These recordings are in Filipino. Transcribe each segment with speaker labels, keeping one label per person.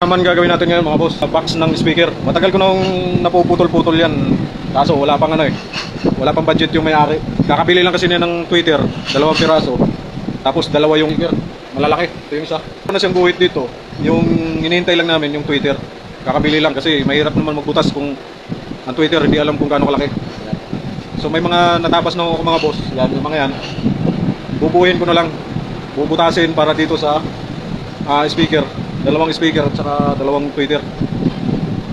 Speaker 1: Naman gagawin natin ngayon mga boss, box ng speaker. Matagal ko nang napuputol-putol yan. Kaso wala pang wala pang budget yung may-ari. Kakabili lang kasi niya ng tweeter, 2 piraso. Tapos 2 yung speaker, malalaki. Ito yung isa. Ano na siyang guhit dito, yung hinihintay lang namin yung tweeter. Kakabili lang kasi mahirap naman magbutas kung ang tweeter hindi alam kung gaano kalaki. So may mga natabas na ako mga boss. Yan, yung mga yan. Bubuhin ko na lang. Bubutasin para dito sa speaker. 2 speaker at saka 2 tweeter.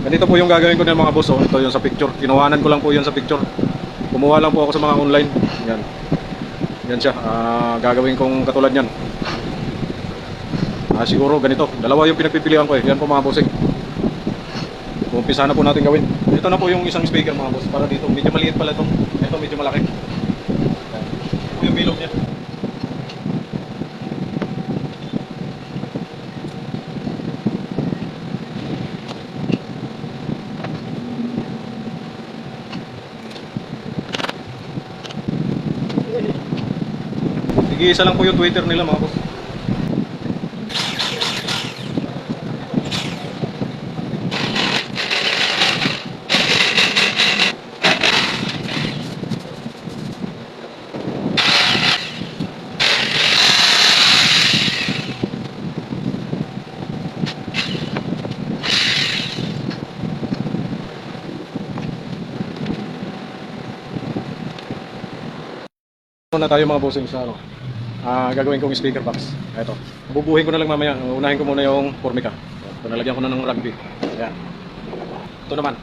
Speaker 1: Ganito po yung gagawin ko ng mga boss. Ito yung sa picture. Kinuhanan ko lang po yun sa picture. Kumuha lang po ako sa mga online. Yan. Yan siya. Gagawin kong katulad yan. Siguro ganito. 2 yung pinagpipilian ko eh. Yan po mga bossing. Umpisa na po natin gawin. Ito na po yung isang speaker mga boss. Para dito. Medyo maliit pala ito. Ito medyo malaki. Yan. Ito po yung bilog niya. Isa lang po yung Twitter nila mga boss. Na tayo mga bossing sa gagawin kong speaker box. Ito. Bubuhin ko na lang mamaya. Unahin ko muna yung Formica. Ito, nalagyan ko na ng rugby. Ayan. Ito naman.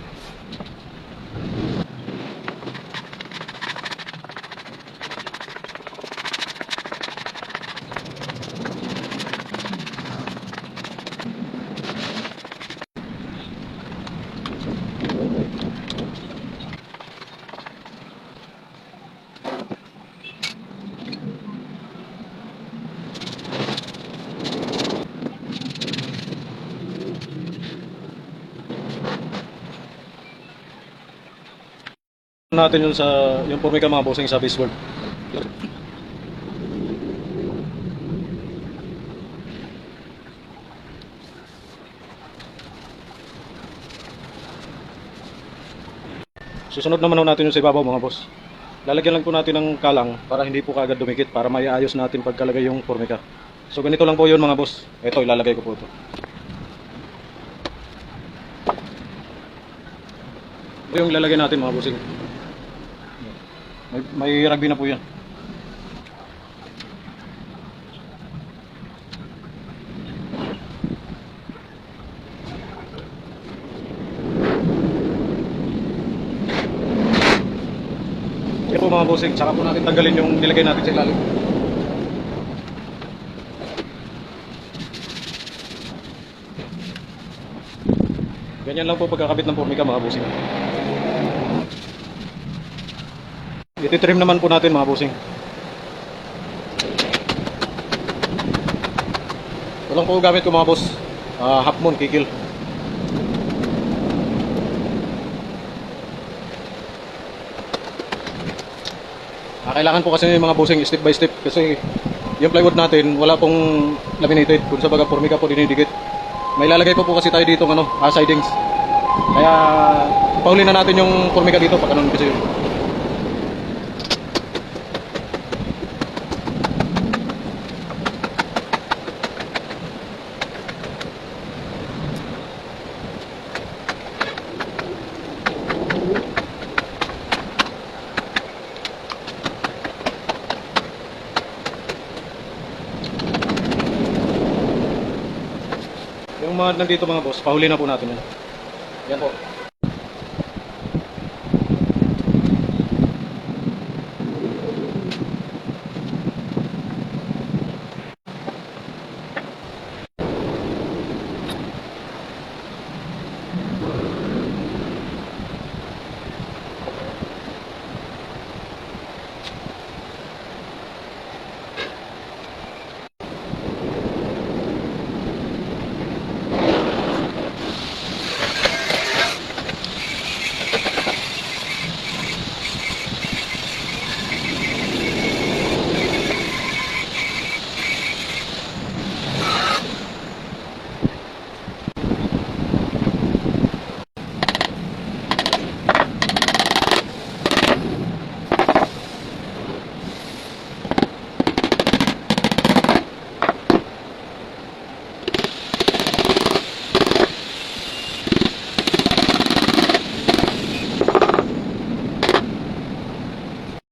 Speaker 1: Natin yun sa yung Formica mga bossing sa baseboard. Susunod naman natin yung sa ibabaw mga boss. Lalagyan lang po natin ng kalang para hindi po kagad dumikit, para maiayos natin pagkalagay yung Formica. So ganito lang po yun mga boss. Ito ilalagay ko po ito. Ito yung lalagay natin mga bossing. May rugby na po yan. Yan po mga bossing, saka po natin tanggalin yung nilagay natin sa ilalim. Ganyan lang po pagkakabit ng Formica mga bossing. Ititrim naman po natin mga bossing. Ito lang po gamit ko mga boss. Half moon kikil. Kailangan po kasi yung mga bossing step by step kasi yung plywood natin wala pong laminated. Kung sa baga Formica po dinidikit. May lalagay po kasi tayo dito sidings. Kaya pauli na natin yung Formica dito pag ganun kasi yun. Yung mga nandito mga boss, pahuli na po natin yan. Yan po.